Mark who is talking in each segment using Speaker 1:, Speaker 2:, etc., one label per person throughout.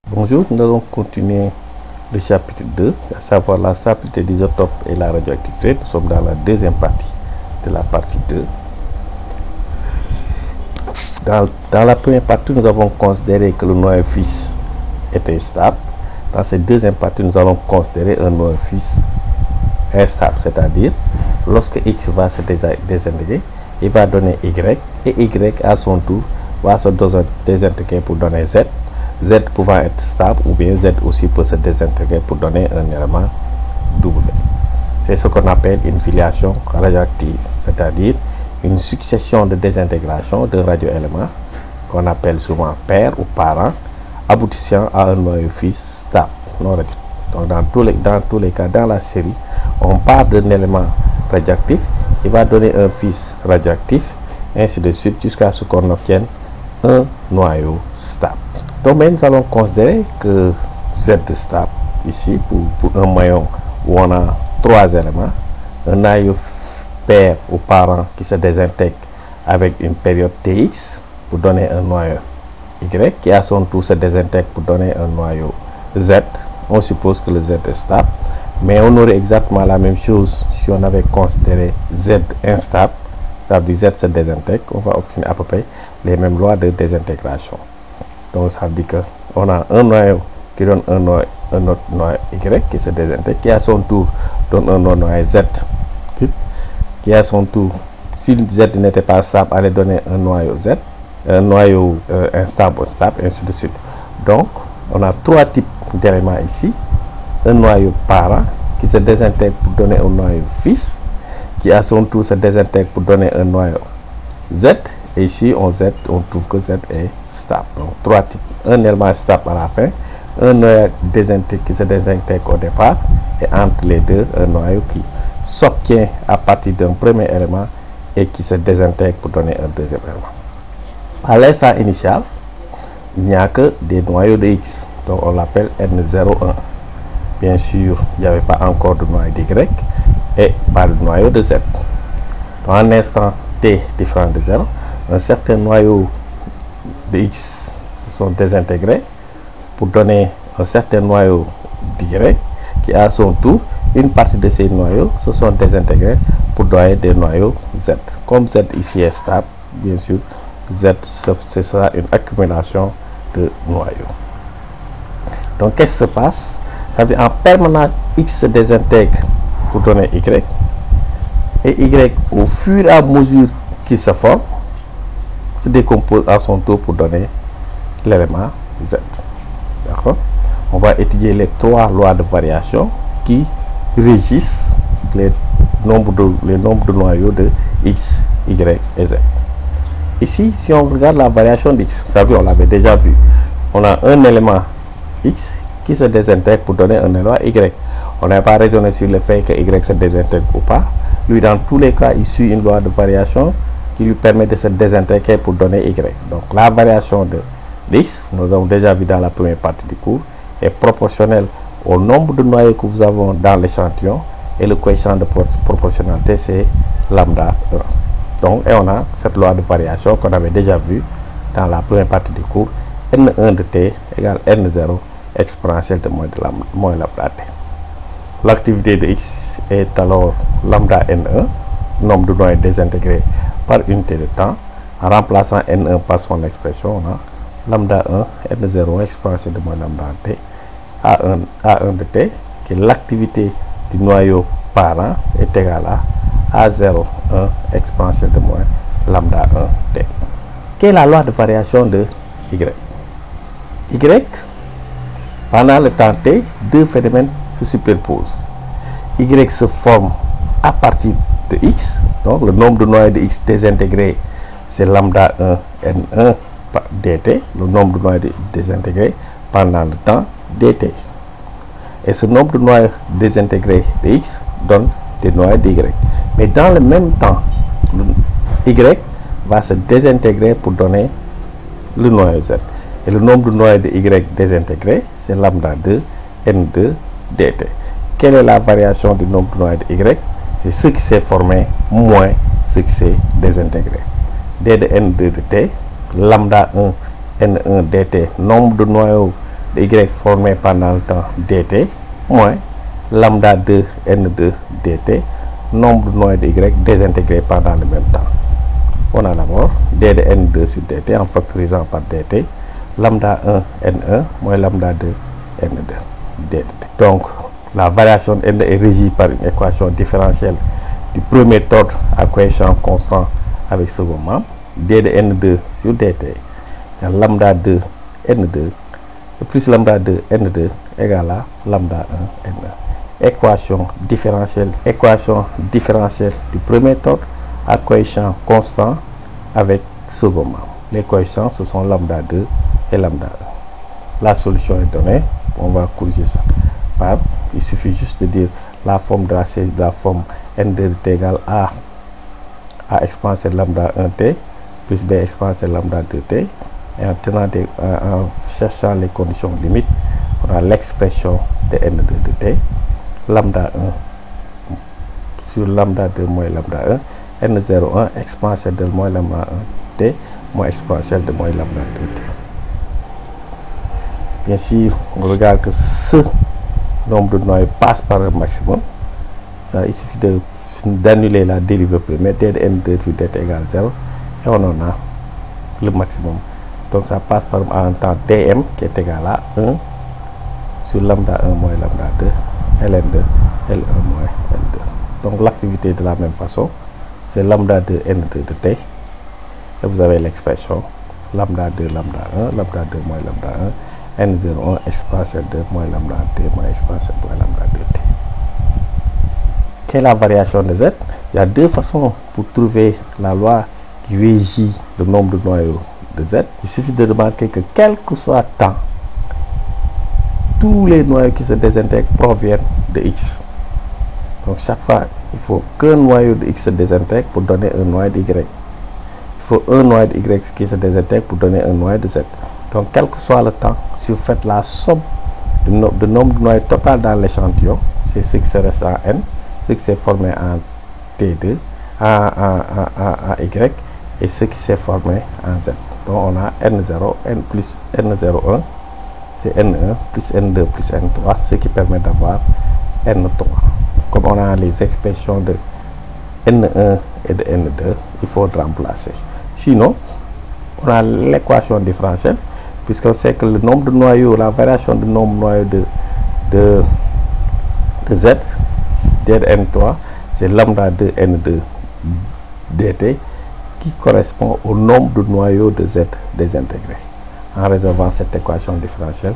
Speaker 1: Bonjour, nous allons continuer le chapitre 2, à savoir la stabilité des isotopes et la radioactivité. Nous sommes dans la deuxième partie de la partie 2. Dans la première partie, nous avons considéré que le noyau fils était stable. Dans cette deuxième partie, nous allons considérer un noyau fils instable, c'est-à-dire lorsque X va se désintégrer, il va donner Y, et Y à son tour va se désintégrer pour donner Z. Z pouvant être stable, ou bien Z aussi peut se désintégrer pour donner un élément W. C'est ce qu'on appelle une filiation radioactive, c'est-à-dire une succession de désintégration d'un radioélément qu'on appelle souvent père ou parent, aboutissant à un noyau fils stable non radioactif. Donc dans tous les cas, dans la série, on part d'un élément radioactif, il va donner un fils radioactif, ainsi de suite, jusqu'à ce qu'on obtienne un noyau stable. Donc nous allons considérer que Z stable ici pour un maillon où on a trois éléments, un noyau père ou parent qui se désintègre avec une période Tx pour donner un noyau Y qui à son tour se désintègre pour donner un noyau Z. On suppose que le Z est stable, mais on aurait exactement la même chose si on avait considéré Z instable, ça veut dire Z se désintègre, on va obtenir à peu près les mêmes lois de désintégration. Donc ça veut dire qu'on a un noyau qui donne un autre noyau Y qui se désintègre, qui à son tour donne un autre noyau Z, qui à son tour, si Z n'était pas stable, allait donner un noyau Z, un noyau instable, stable, ainsi de suite. Donc on a trois types d'éléments ici. Un noyau parent qui se désintègre pour donner un noyau fils, qui à son tour se désintègre pour donner un noyau Z. Et ici, on trouve que Z est stable. Donc, trois types. Un élément stable à la fin, un noyau qui se désintègre au départ, et entre les deux, un noyau qui s'obtient à partir d'un premier élément et qui se désintègre pour donner un deuxième élément. À l'instant initial, il n'y a que des noyaux de X. Donc, on l'appelle N01. Bien sûr, il n'y avait pas encore de noyau d'Y et pas de noyau de Z. Dans un instant T différent de 0, un certain noyau de X se sont désintégrés pour donner un certain noyau d'Y qui à son tour, une partie de ces noyaux se sont désintégrés pour donner des noyaux Z. Comme Z ici est stable, bien sûr, Z ce sera une accumulation de noyaux. Donc qu'est-ce qui se passe? Ça veut dire en permanence X se désintègre pour donner Y, et Y au fur et à mesure qu'il se forme se décompose à son tour pour donner l'élément Z. D'accord? On va étudier les trois lois de variation qui régissent les nombres de noyaux de X, Y et Z. Ici, si on regarde la variation d'X, ça veut dire, on l'avait déjà vu, on a un élément X qui se désintègre pour donner un élément Y. On n'a pas raisonné sur le fait que Y se désintègre ou pas. Lui, dans tous les cas, il suit une loi de variation qui lui permet de se désintégrer pour donner Y. Donc la variation de X, nous avons déjà vu dans la première partie du cours, est proportionnelle au nombre de noyaux que vous avez dans l'échantillon, et le coefficient de proportionnalité c'est lambda 1. Donc, et on a cette loi de variation qu'on avait déjà vue dans la première partie du cours, N1 de T égale N0 exponentielle de moins lambda T. L'activité de X est alors lambda N1, nombre de noyaux désintégrés par unité de temps. En remplaçant N1 par son expression, on a lambda 1 N0 exponentielle de moins lambda T A1 de T, qui est l'activité du noyau parent est égale à A0 1 exponentielle de moins lambda 1 T. Quelle est la loi de variation de Y? Y, pendant le temps T, deux phénomènes se superposent. Y se forme à partir de X, donc le nombre de noyaux de X désintégrés c'est lambda 1 N1 dt, le nombre de noyaux désintégrés pendant le temps dt. Et ce nombre de noyaux désintégrés de X donne des noyaux d'Y. Mais dans le même temps, Y va se désintégrer pour donner le noyau Z. Et le nombre de noyaux de Y désintégrés c'est lambda 2 N2 dt. Quelle est la variation du nombre de noyaux de Y? C'est ce qui s'est formé moins ce qui s'est désintégré. D de N2 de T, lambda 1 N1 dt, nombre de noyaux de y formé pendant le temps dt moins lambda 2 n2 dt, nombre de noyaux de y désintégrés pendant le même temps. On a d'abord d de n2 sur dt en factorisant par dt, lambda 1 n1 moins lambda 2 n2 dt. Donc la variation de n est régie par une équation différentielle du premier ordre à coefficient constant avec second membre, d de n2 sur dt lambda 2 n2 plus lambda 2 n2 égale à lambda 1 n1. Équation différentielle du premier ordre à coefficient constant avec second membre. Les coefficients, ce sont lambda 2 et lambda 1. La solution est donnée. On va corriger ça par, il suffit juste de dire la forme de la forme n2 de t égale a exponentielle lambda 1t plus b exponentielle lambda 2t, et en cherchant les conditions limites, on a l'expression de n2 de t, lambda 1 sur lambda 2 moins lambda 1, n01 exponentielle de moins lambda 1t moins exponentielle de moins lambda 2t. Bien sûr, on regarde que ce nombre de noyaux passe par un maximum. Ça, il suffit d'annuler la dérivée première, d de n2 sur dt égale 0, et on en a le maximum. Donc ça passe par un temps tm qui est égal à 1 sur lambda 1 moins lambda 2, ln2, l1 moins l2. Donc l'activité de la même façon, c'est lambda 2 n2 de t, et vous avez l'expression lambda 2 lambda 1, lambda 2 moins lambda 1, n01 exponentielle 2 moins lambda t moins exponentielle moins lambda 2t. Quelle est la variation de z? Il y a deux façons pour trouver la loi qui régit le nombre de noyaux de z. Il suffit de remarquer que quel que soit le temps, tous les noyaux qui se désintègrent proviennent de x. Donc chaque fois, il faut qu'un noyau de x se désintègre pour donner un noyau de y. Il faut un noyau de y qui se désintègre pour donner un noyau de z. Donc quel que soit le temps, si vous faites la somme du nombre de noyaux total dans l'échantillon, c'est ce qui se reste en n, ce qui s'est formé en t2, en y, et ce qui s'est formé en z. Donc on a n0, n plus n01, c'est n1 plus n2 plus n3, ce qui permet d'avoir n3. Comme on a les expressions de n1 et de n2, il faut remplacer. Sinon, on a l'équation différentielle, puisqu'on sait que le nombre de noyaux, la variation du nombre de noyaux de z, d de n3, c'est lambda 2 n2 dt, qui correspond au nombre de noyaux de z désintégrés. En résolvant cette équation différentielle,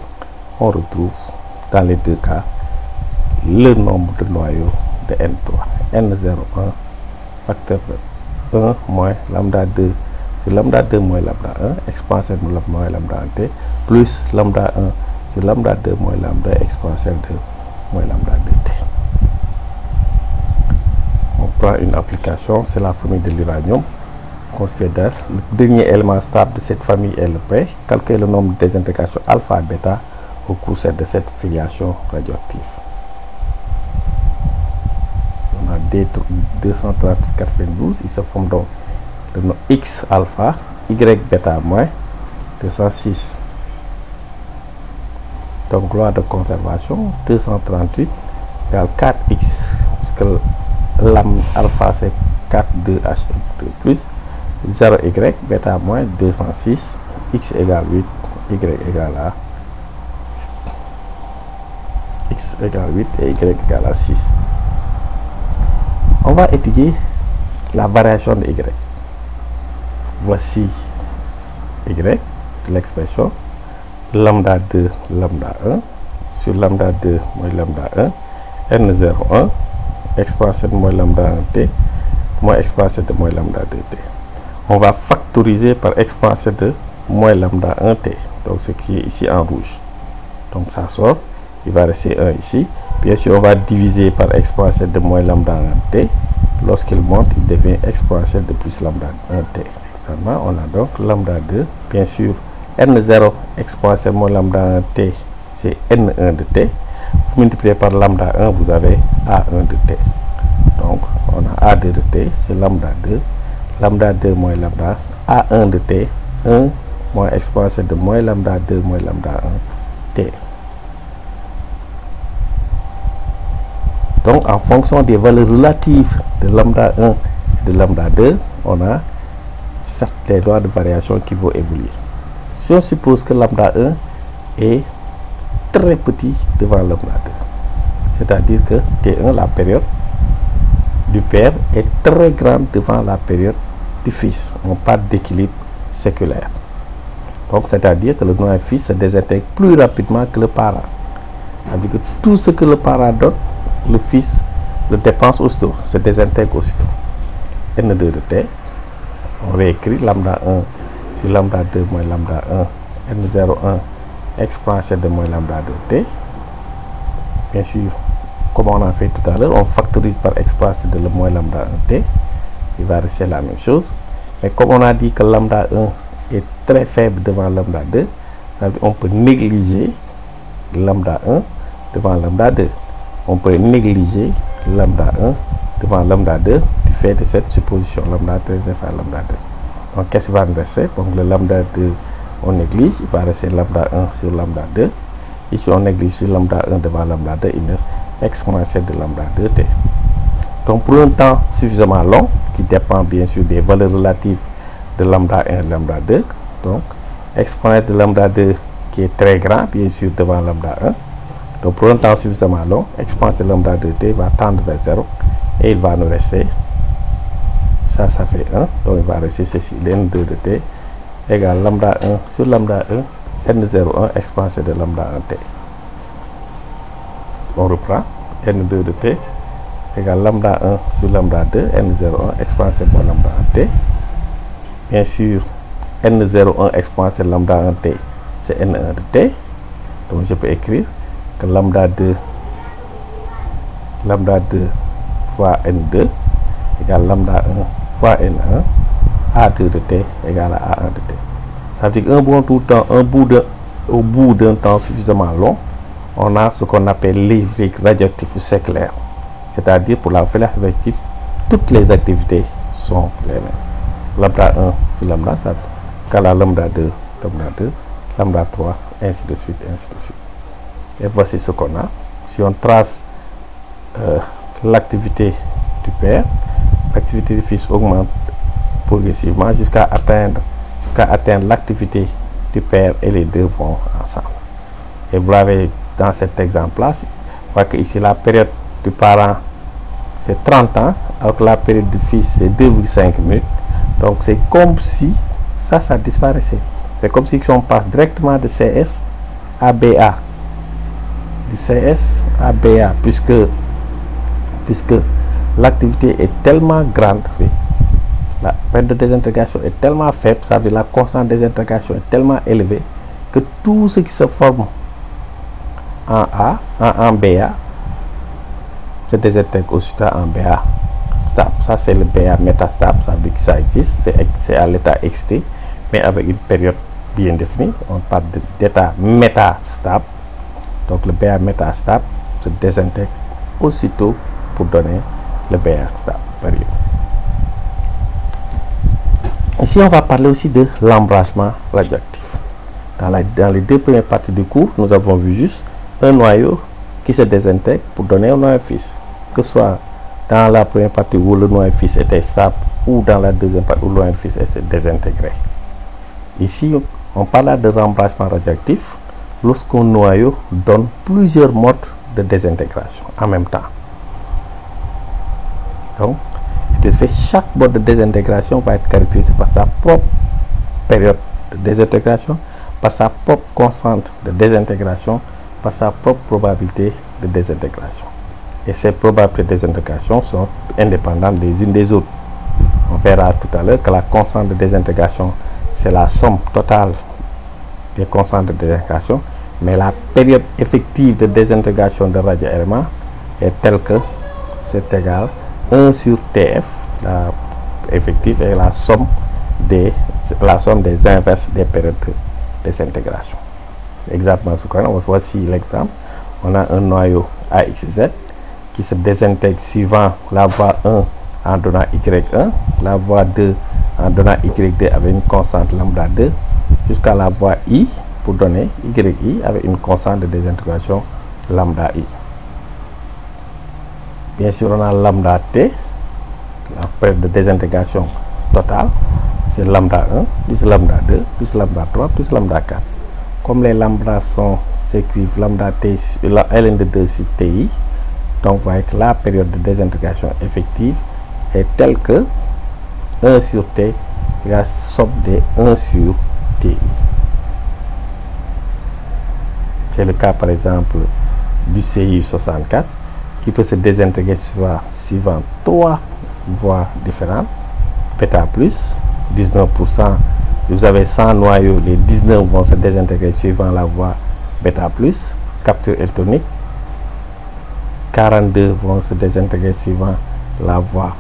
Speaker 1: on retrouve dans les deux cas le nombre de noyaux de n3, n01 facteur de 1 moins lambda 2 sur lambda 2 moins lambda 1 exponentielle de moins lambda 1t plus lambda 1 sur lambda 2 moins lambda exponentielle de moins lambda 2t. On prend une application, c'est la famille de l'uranium. Considère le dernier élément stable de cette famille est le P. Calculer le nombre de désintégrations alpha et bêta au cours de cette filiation radioactive. On a D230-92, il se forme donc le nom X alpha, Y bêta moins 206. Donc loi de conservation 238 égale 4x, puisque l'alpha c'est 4,2H2 plus 0y bêta moins 206, x égale 8, y égale à x égale 8 et y égale à 6. On va étudier la variation de y. Voici y, l'expression lambda 2 lambda 1 sur lambda 2 moins lambda 1 n01 exponentielle de moins lambda 1t moins exponentielle de moins lambda 2t. On va factoriser par exponentielle de moins lambda 1t, donc ce qui est ici en rouge. Donc ça sort, il va rester 1 ici. Bien sûr, on va diviser par exponentielle de moins lambda 1t. Lorsqu'il monte, il devient exponentielle de plus lambda 1t. On a donc lambda 2, bien sûr, n0 exponentielle moins lambda 1t, c'est n1 de t. Vous multipliez par lambda 1, vous avez a1 de t. Donc, on a a2 de t, c'est lambda 2. Lambda 2 moins lambda a1 de t, 1 moins exponentielle de moins lambda 2 moins lambda T. Donc en fonction des valeurs relatives de lambda 1 et de lambda 2, on a certaines lois de variation qui vont évoluer. Si on suppose que lambda 1 est très petit devant lambda 2, c'est-à-dire que T1, la période du père, est très grande devant la période du fils. On parle d'équilibre séculaire. Donc c'est-à-dire que le noyau-fils se désintègre plus rapidement que le parent. C'est-à-dire que tout ce que le parent donne, le fils le dépense aussitôt, se désintègre aussitôt. N2 de T, on réécrit lambda 1 sur lambda 2 moins lambda 1, N01 exponentielle de moins lambda 2 T. Bien sûr, comme on a fait tout à l'heure, on factorise par exponentielle de le moins lambda 1 T. Il va rester la même chose. Mais comme on a dit que lambda 1 est très faible devant lambda 2, on peut négliger lambda 1 devant lambda 2. On peut négliger lambda 1 devant lambda 2 du fait de cette supposition lambda 2 devant lambda 2. Donc qu'est-ce qui va nous rester? Donc le lambda 2 on néglige, il va rester lambda 1 sur lambda 2. Ici on néglige sur lambda 1 devant lambda 2, il reste exponentielle de lambda 2t. Donc pour un temps suffisamment long, qui dépend bien sûr des valeurs relatives de lambda 1 et lambda 2, donc exponentielle de lambda 2 qui est très grand bien sûr devant lambda 1. Donc pour un temps suffisamment long, exponentielle de lambda 2t va tendre vers 0 et il va nous rester, ça fait 1, donc il va rester ceci, n2 de t égale lambda 1 sur lambda 1, n01 exponentielle de lambda 1t. On reprend, n2 de t égale lambda 1 sur lambda 2, n01 exponentielle de lambda 1t. Bien sûr, n01 exponentielle de lambda 1t, c'est n1 de t. Donc je peux écrire que lambda 2 fois n2 égale lambda 1 fois n1, a2 de t égale à a1 de t. Ça veut dire qu'un bon tout temps, au bout d'un temps suffisamment long, on a ce qu'on appelle l'évêque radioactif ou séculaire. C'est-à-dire pour la valeur radioactive, toutes les activités sont les mêmes. Lambda 1 c'est lambda, ça égale à lambda 2, lambda 3, ainsi de suite, ainsi de suite. Et voici ce qu'on a. Si on trace l'activité du père, l'activité du fils augmente progressivement jusqu'à atteindre l'activité du père et les deux vont ensemble. Et vous l'avez dans cet exemple-là, vous voyez que ici la période du parent c'est 30 ans, alors que la période du fils c'est 2,5 minutes. Donc c'est comme si ça disparaissait. C'est comme si on passe directement de CS à BA. Du CS à BA, puisque l'activité est tellement grande, la période de désintégration est tellement faible, ça veut dire la constante de désintégration est tellement élevée que tout ce qui se forme en BA se désintègre aussitôt en BA stable. Ça c'est le BA métastable, ça veut dire que ça existe, c'est à l'état excité, mais avec une période bien définie. On parle d'état métastable. Donc le BA métastable se désintègre aussitôt pour donner le BA stable période. Ici on va parler aussi de l'embrasement radioactif. Dans les deux premières parties du cours, nous avons vu juste un noyau qui se désintègre pour donner un noyau fils, que ce soit dans la première partie où le noyau fils était stable ou dans la deuxième partie où le noyau fils est désintégré. Ici on parle de remplacement radioactif lorsqu'un noyau donne plusieurs modes de désintégration en même temps. Donc, chaque mode de désintégration va être caractérisé par sa propre période de désintégration, par sa propre constante de désintégration, par sa propre probabilité de désintégration. Et ces probabilités de désintégration sont indépendantes les unes des autres. On verra tout à l'heure que la constante de désintégration, c'est la somme totale des constantes de désintégration, mais la période effective de désintégration de radioéléments est telle que c'est égal 1 sur TF, la effective, est la somme des inverses des périodes de désintégration. Exactement ce qu'on a. Voici l'exemple. On a un noyau AXZ qui se désintègre suivant la voie 1 en donnant Y1, la voie 2 en donnant Y2 avec une constante lambda 2, jusqu'à la voie I pour donner YI avec une constante de désintégration lambda I. Bien sûr, on a lambda T, la période de désintégration totale, c'est lambda 1, plus lambda 2, plus lambda 3, plus lambda 4. Comme les lambda s'écrivent lambda T, ln de 2 sur TI, donc vous voyez que la période de désintégration effective est telle que 1 sur T est la somme des 1 sur TI. C'est le cas par exemple du CI 64 qui peut se désintégrer suivant 3 voies différentes. Bêta plus, 19%. Si vous avez 100 noyaux, les 19 vont se désintégrer suivant la voie bêta plus. Capture électronique, 42 vont se désintégrer suivant la voie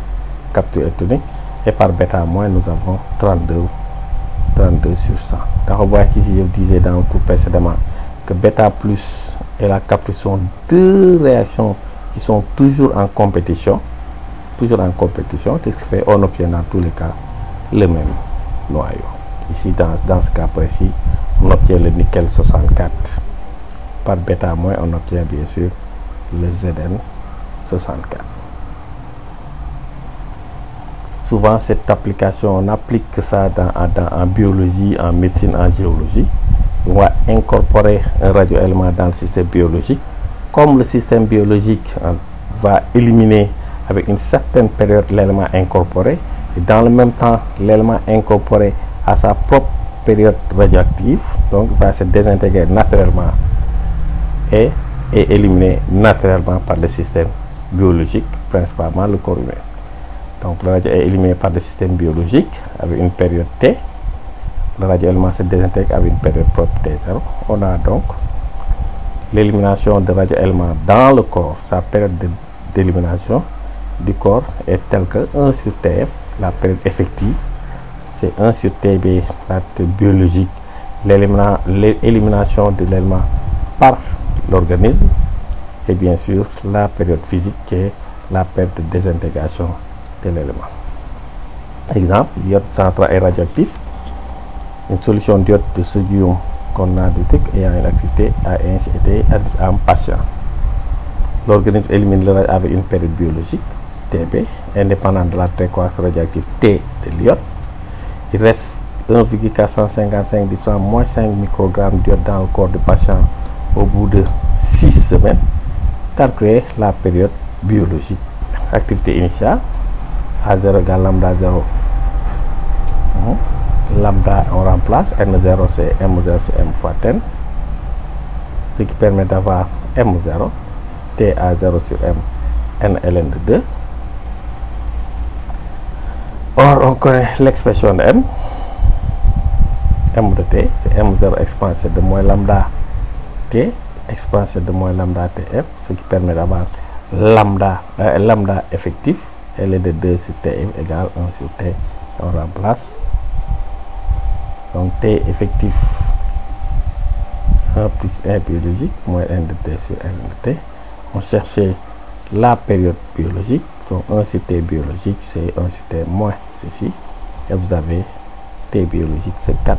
Speaker 1: capture électronique. Et par bêta moins, nous avons 32 sur 100. Donc, on voit qu'ici, je vous disais dans le cours précédemment que bêta plus et la capture sont deux réactions qui sont toujours en compétition. Toujours en compétition, c'est ce qui fait on obtient dans tous les cas le même noyau. Ici, dans ce cas précis, on obtient le nickel 64. Par bêta moins, on obtient bien sûr le Zn 64. Souvent, cette application, on applique ça en biologie, en médecine, en géologie. On va incorporer un radioélément dans le système biologique. Comme le système biologique va éliminer avec une certaine période l'élément incorporé, et dans le même temps, l'élément incorporé a sa propre période radioactive, donc va se désintégrer naturellement et éliminé naturellement par le système biologique, principalement le corps humain. Donc le radio est éliminé par le système biologique avec une période T. Le radioélément se désintègre avec une période propre T0. On a donc l'élimination de radioéléments dans le corps. Sa période d'élimination du corps est telle que 1 sur TF, la période effective, c'est 1 sur TB, la période biologique, l'élimination de l'élément par l'organisme, et bien sûr la période physique qui est la période de désintégration de l'élément. Exemple, l'iode 103 est radioactif. Une solution d'iode de sodium qu'on a du truc ayant une activité a ainsi été administrée à un patient. L'organisme élimine le radio avec une période biologique TB, indépendante de la fréquence radioactive T de l'iode. Il reste 1,455 × moins 5 microgrammes d'iode dans le corps du patient au bout de 6 semaines. Calculer la période biologique. Activité initiale, A0 égale lambda 0. Lambda, on remplace, N0 c'est M0 c'est M fois 10, ce qui permet d'avoir M0, TA0 sur M, N ln de 2. Or, on connaît l'expression de M. M de T, c'est M0 expansé de moins lambda T, expansé de moins lambda TF, ce qui permet d'avoir lambda effectif, L de 2 sur TF égale 1 sur T. On remplace. Donc T effectif 1 plus 1 biologique, moins N de T sur N de T. On cherchait la période biologique. Donc 1 sur T biologique, c'est 1 sur T moins ceci. Et vous avez T biologique, c'est 4,69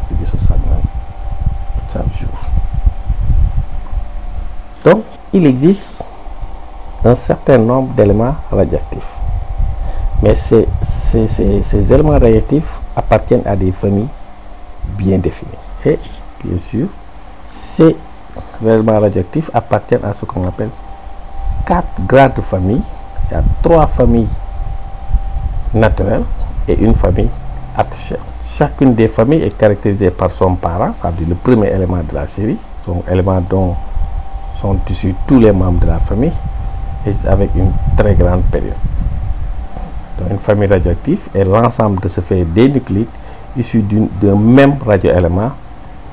Speaker 1: jours. Donc, il existe un certain nombre d'éléments radioactifs. Mais ces éléments radioactifs appartiennent à des familles bien définies. Et, bien sûr, ces éléments radioactifs appartiennent à ce qu'on appelle 4 grandes familles. Il y a 3 familles naturelles et une famille artificielle. Chacune des familles est caractérisée par son parent, ça veut dire le premier élément de la série, son élément dont sont issus tous les membres de la famille, et avec une très grande période. Donc une famille radioactive est l'ensemble de ce fait des nucléides issus d'un même radioélément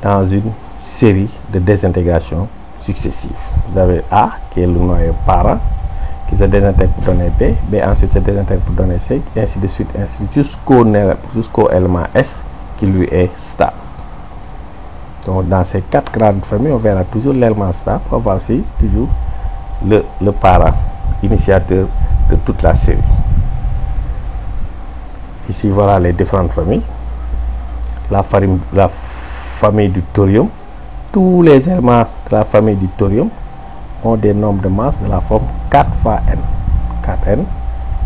Speaker 1: dans une série de désintégration successives. Vous avez A qui est le noyau parent qui se désintègre pour donner B, B ensuite se désintègre pour donner C, et ainsi de suite jusqu'au élément S qui lui est stable. Donc dans ces 4 grandes familles, on verra toujours l'élément stable, on voit aussi toujours le parent initiateur de toute la série. Ici voilà les différentes familles. La famille du thorium tous les éléments de la famille du thorium ont des nombres de masse de la forme 4 fois n. 4n,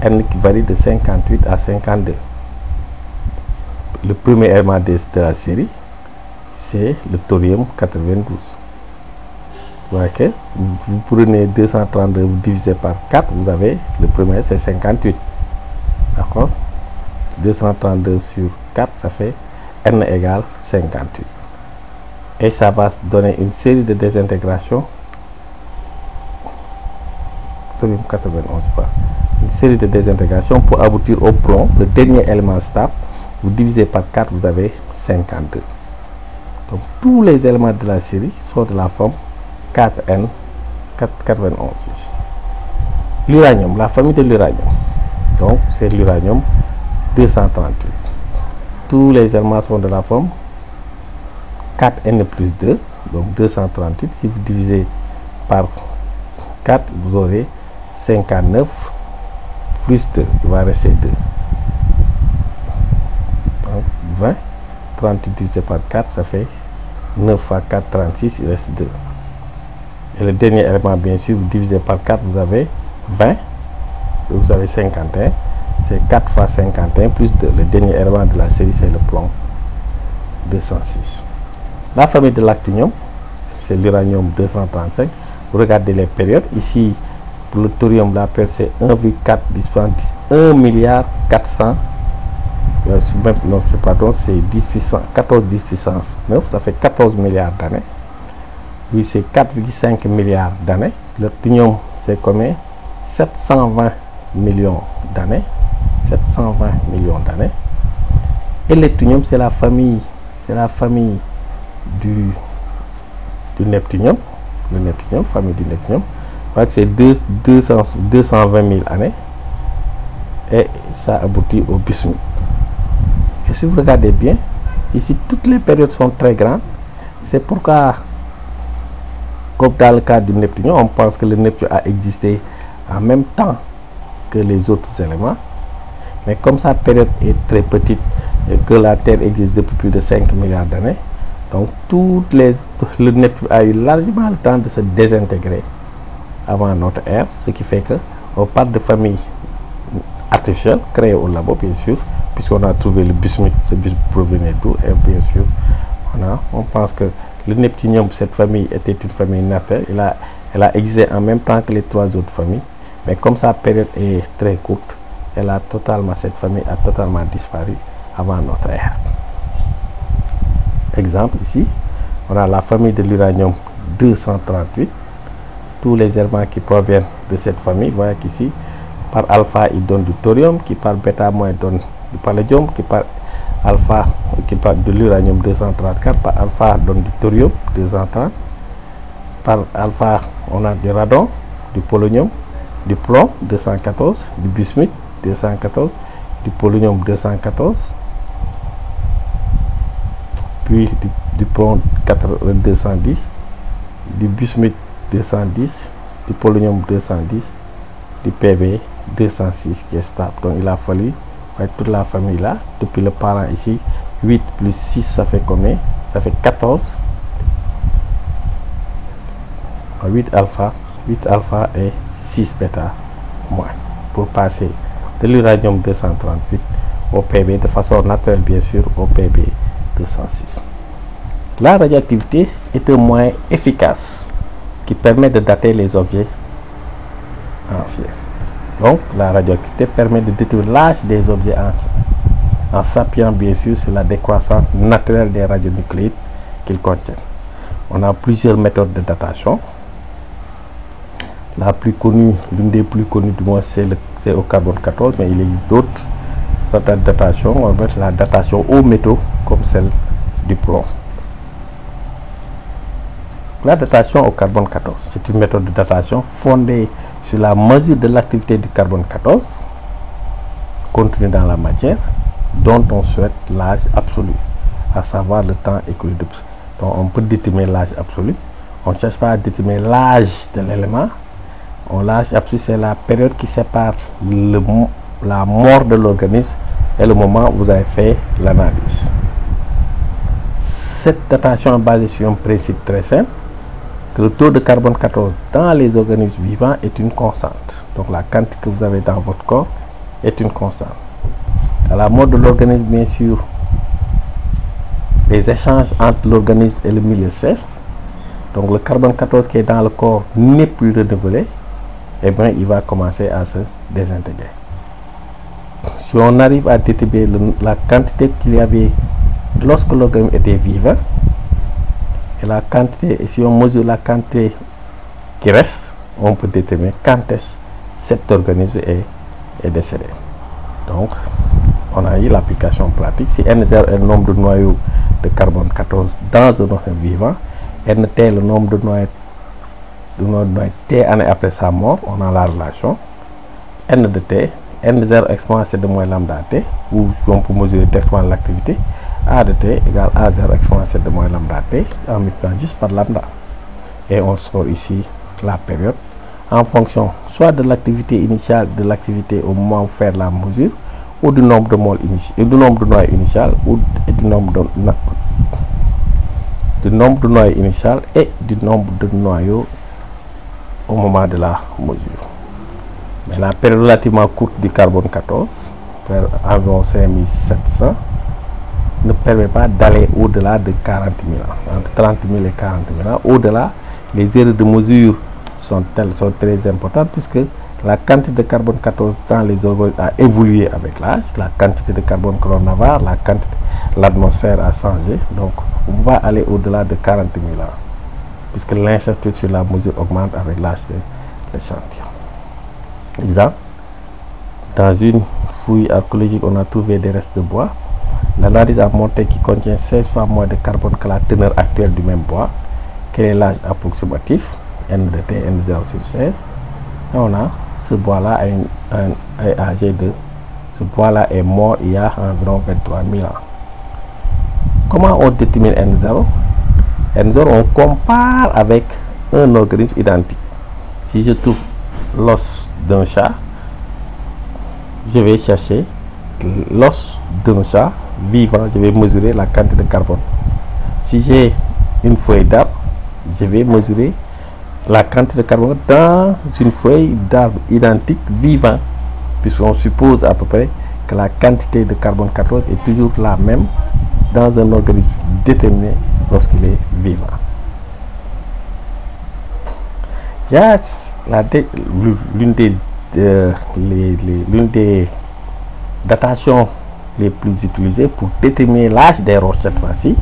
Speaker 1: n qui varie de 58 à 52. Le premier élément de la série, c'est le thorium 92. Vous voyez que vous prenez 232, vous divisez par 4, vous avez le premier, c'est 58. D'accord? 232 sur 4, ça fait n égale 58. Et ça va donner une série de désintégration. Thorium 91, une série de désintégration pour aboutir au plomb, le dernier élément stable. Vous divisez par 4, vous avez 52. Donc tous les éléments de la série sont de la forme 4n 91 ici. L'uranium, la famille de l'uranium. Donc c'est l'uranium 238. Tous les éléments sont de la forme 4n plus 2, donc 238. Si vous divisez par 4, vous aurez 59 plus 2, il va rester 2. Donc 20, 38 divisé par 4, ça fait 9 fois 4, 36, il reste 2. Et le dernier élément, bien sûr, vous divisez par 4, vous avez 20, vous avez 51. C'est 4 fois 51 plus 2. Le dernier élément de la série, c'est le plomb 206. La famille de l'actinium, c'est l'uranium 235. Vous regardez les périodes. Ici, pour le thorium, la période, c'est 1,4 puissance 10, 1 milliard 400. Non, pardon, c'est 14 10 puissance 9, ça fait 14 milliards d'années. Oui, c'est 4,5 milliards d'années. Le thorium, c'est combien? 720 millions d'années. 720 millions d'années. Et le thorium, c'est la famille du neptunium. Le neptunium, famille du neptunium. C'est 220 000 années. Et ça aboutit au bismuth. Et si vous regardez bien, ici, toutes les périodes sont très grandes. C'est pourquoi, comme dans le cas du neptunium, on pense que le neptunium a existé en même temps que les autres éléments. Mais comme sa période est très petite et que la Terre existe depuis plus de 5 milliards d'années, donc le neptunium a eu largement le temps de se désintégrer avant notre ère, ce qui fait que on parle de famille artificielle créée au labo, bien sûr, puisqu'on a trouvé le bismuth. Ce bismuth provenait d'où? Et bien sûr, on pense que le neptunium, cette famille était une famille naturelle. Elle a existé en même temps que les 3 autres familles, mais comme sa période est très courte, cette famille a totalement disparu avant notre ère. Exemple ici, on a la famille de l'uranium 238. Tous les éléments qui proviennent de cette famille, vous voyez qu'ici, par alpha, il donne du thorium, qui par bêta moins donne du palladium, qui par alpha, qui par de l'uranium 234, par alpha donne du thorium 230, par alpha, on a du radon, du polonium, du plomb 214, du bismuth 214, du polonium 214, puis du plomb 210, du bismuth 210, du polonium 210, du PB 206 qui est stable. Donc il a fallu toute la famille là, depuis le parent ici, 8 plus 6, ça fait combien? Ça fait 14. 8 alpha et 6 bêta moins, pour passer de l'uranium 238 au PB de façon naturelle, bien sûr, au PB 206. La radioactivité est un moyen efficace qui permet de dater les objets anciens. Donc la radioactivité permet de déterminer l'âge des objets anciens en s'appuyant bien sûr sur la décroissance naturelle des radionucléides qu'ils contiennent. On a plusieurs méthodes de datation. La plus connue, l'une des plus connues du moins, c'est au carbone 14, mais il existe d'autres méthodes de datation. On va mettre la datation aux métaux comme celle du plomb. La datation au carbone 14, c'est une méthode de datation fondée sur la mesure de l'activité du carbone 14 contenu dans la matière, dont on souhaite l'âge absolu, à savoir le temps écoulé. Donc on peut déterminer l'âge absolu. On ne cherche pas à déterminer l'âge de l'élément. L'âge absolu, c'est la période qui sépare la mort de l'organisme et le moment où vous avez fait l'analyse. cette datation est basée sur un principe très simple, que le taux de carbone 14 dans les organismes vivants est une constante. Donc la quantité que vous avez dans votre corps est une constante. À la mort de l'organisme, bien sûr, les échanges entre l'organisme et le milieu cessent. Donc le carbone 14 qui est dans le corps n'est plus renouvelé, et bien il va commencer à se désintégrer. Si on arrive à déterminer la quantité qu'il y avait lorsque l'organisme était vivant, et la quantité, et si on mesure la quantité qui reste, on peut déterminer quand est-ce cet organisme est décédé. Donc on a eu l'application pratique. Si N0 est le nombre de noyaux de carbone 14 dans un organisme vivant, NT est le nombre de noyaux T années après sa mort, on a la relation N de T, N0 exponentielle de moins lambda T, où on peut mesurer directement l'activité. A de T égale A0 exponentielle de moins lambda T, en multipliant juste par lambda. Et on sort ici la période en fonction soit de l'activité initiale de l'activité au moment où faire la mesure, ou du nombre de moles initial, du nombre de noyaux initial, ou du nombre de noyaux initial et du nombre de noyaux au moment de la mesure. Mais la période relativement courte du carbone 14, vers environ 5700, ne permet pas d'aller au-delà de 40 000 ans. Entre 30 000 et 40 000 ans, au-delà, les erreurs de mesure sont très importantes, puisque la quantité de carbone 14 dans les organismes a évolué avec l'âge, la quantité de carbone que l'on a, la quantité, l'atmosphère a changé, donc on va aller au-delà de 40 000 ans, puisque l'incertitude sur la mesure augmente avec l'âge de l'échantillon. Exemple, dans une fouille archéologique, on a trouvé des restes de bois. L'analyse a montré qu'il contient 16 fois moins de carbone que la teneur actuelle du même bois. Quel est l'âge approximatif? N de T, N0 sur 16. Et on a ce bois-là est âgé de... Ce bois-là est mort il y a environ 23 000 ans. Comment on détermine N0? N0, on compare avec un organisme identique. Si je trouve l'os d'un chat, je vais chercher l'os d'un chat vivant, je vais mesurer la quantité de carbone. Si j'ai une feuille d'arbre, je vais mesurer la quantité de carbone dans une feuille d'arbre identique vivant, puisqu'on suppose à peu près que la quantité de carbone 14 est toujours la même dans un organisme déterminé lorsqu'il est vivant. Il y a l'une des datations les plus utilisées pour déterminer l'âge des roches cette fois-ci,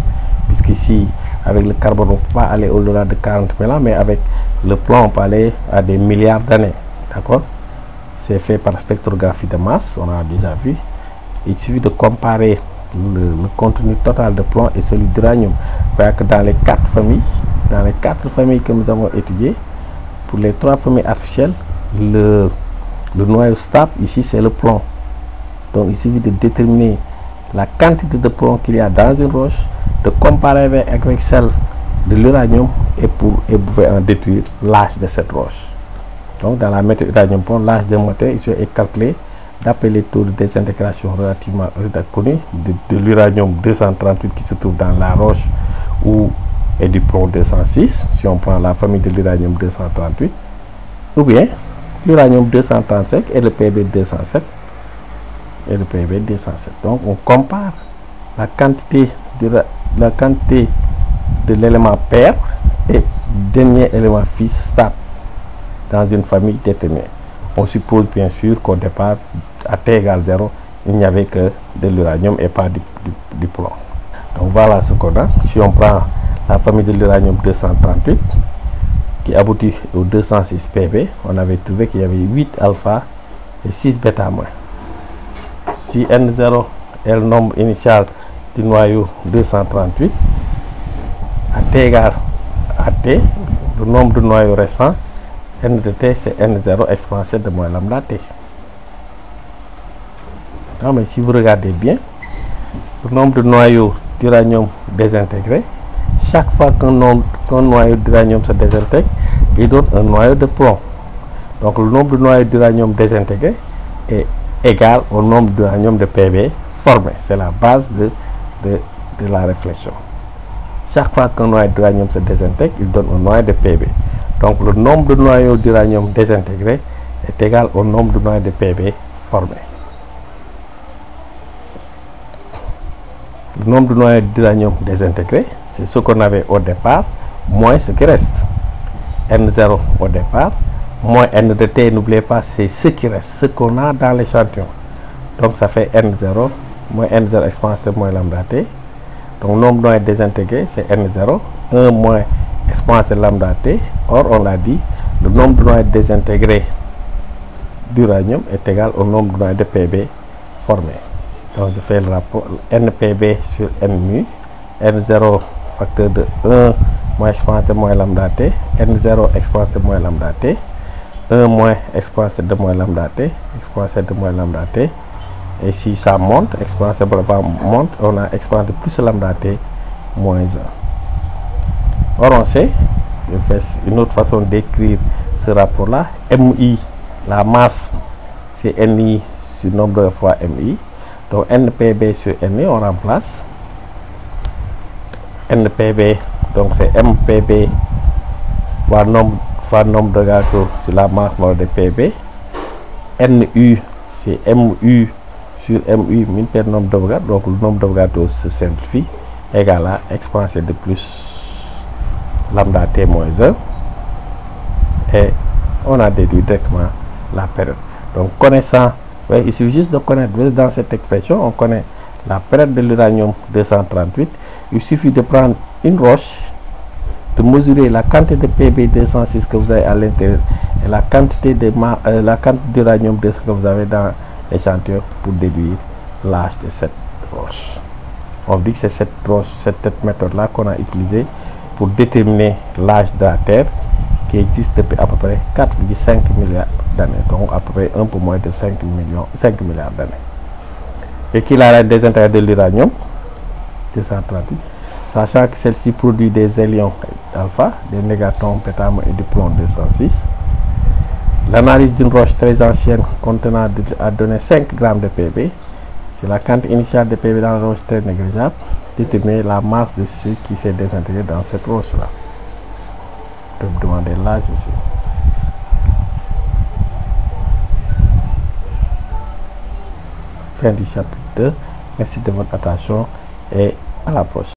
Speaker 1: puisqu'ici avec le carbone on ne peut pas aller au-delà de 40 000 ans, mais avec le plomb on peut aller à des milliards d'années. D'accord? C'est fait par spectrographie de masse, on a déjà vu. Il suffit de comparer le contenu total de plomb et celui d'uranium. Vous voyez que dans les quatre familles que nous avons étudiées, pour les 3 familles artificielles, le noyau stable ici c'est le plomb. Donc il suffit de déterminer la quantité de plomb qu'il y a dans une roche, de comparer avec celle de l'uranium et vous pouvez en déduire l'âge de cette roche. Donc dans la méthode uranium plomb, l'âge d'un moteur est calculé d'après les taux de désintégration relativement connus de l'uranium 238 qui se trouve dans la roche et du plomb 206, si on prend la famille de l'uranium 238, ou bien l'uranium 235 et le PB 207 et le PB 207. Donc on compare la quantité de l'élément père et dernier élément fils stable dans une famille déterminée. On suppose bien sûr qu'au départ, à T égale 0, il n'y avait que de l'uranium et pas du plomb. Donc voilà ce qu'on a. Si on prend la famille de l'uranium 238 qui aboutit au 206 Pb, on avait trouvé qu'il y avait 8 alpha et 6 bêta moins. Si N0 est le nombre initial du noyau 238, à T égale à T, le nombre de noyaux restants, N de T c'est N0 exponentielle de moins lambda T. Non, mais si vous regardez bien, le nombre de noyaux d'uranium désintégrés, chaque fois qu'un noyau d'uranium se désintègre, il donne un noyau de plomb. Donc le nombre de noyaux d'uranium désintégrés est égal au nombre d'uranium de Pb formé. C'est la base de la réflexion. chaque fois qu'un noyau d'uranium se désintègre, il donne un noyau de Pb. Donc le nombre de noyaux d'uranium désintégrés est égal au nombre de noyaux de Pb formés. Le nombre de noyaux d'uranium désintégrés, c'est ce qu'on avait au départ, moins ce qui reste. N0 au départ, moins N de T, n'oubliez pas, c'est ce qui reste, ce qu'on a dans l'échantillon. Donc ça fait N0 moins N0 exponentielle moins lambda T. Donc le nombre de noyaux désintégrés, c'est N0, 1 moins exponentielle lambda T. Or, on l'a dit, le nombre de noyaux désintégrés d'uranium est égal au nombre de noyaux de Pb formés. Donc je fais le rapport NPB sur N mu, N0 facteur de 1 moins exponentielle moins lambda T, N0 exponentielle moins lambda T, 1 moins exponentielle de moins lambda T, exponentielle de moins lambda T. Et si ça monte, exponentielle monte, on a exponentielle de plus lambda T moins 1. Or on sait, je fais une autre façon d'écrire ce rapport-là, MI, la masse, c'est NI sur nombre de fois MI. Donc NPB sur NI, on remplace. NPB, donc c'est MPB fois nombre de gâteaux sur la masse de PB. NU, c'est MU sur MU min per nombre d'Avogadro, donc le nombre d'Avogadro se simplifie, égal à exponentielle de plus lambda T moins 1. Et on a déduit directement la période. Donc connaissant, ouais, il suffit juste de connaître, dans cette expression, on connaît la période de l'uranium 238. Il suffit de prendre une roche, de mesurer la quantité de Pb206 que vous avez à l'intérieur et la quantité d'uranium 200 que vous avez dans l'échantillon pour déduire l'âge de cette roche. On dit que c'est cette roche, cette méthode-là qu'on a utilisée pour déterminer l'âge de la Terre, qui existe depuis à peu près 4,5 milliards d'années, donc à peu près un peu moins de 5 milliards d'années. Et qu'il a désintégré de l'uranium 238, sachant que celle-ci produit des hélions alpha, des négatons, pétames et du plomb 206. L'analyse d'une roche très ancienne contenant a donné 5 grammes de Pb. C'est la quantité initiale de Pb dans la roche très négligeable. Déterminer la masse de ce qui s'est désintégré dans cette roche-là. Je peux me demander l'âge aussi. Fin du chapitre 2. Merci de votre attention et à la prochaine.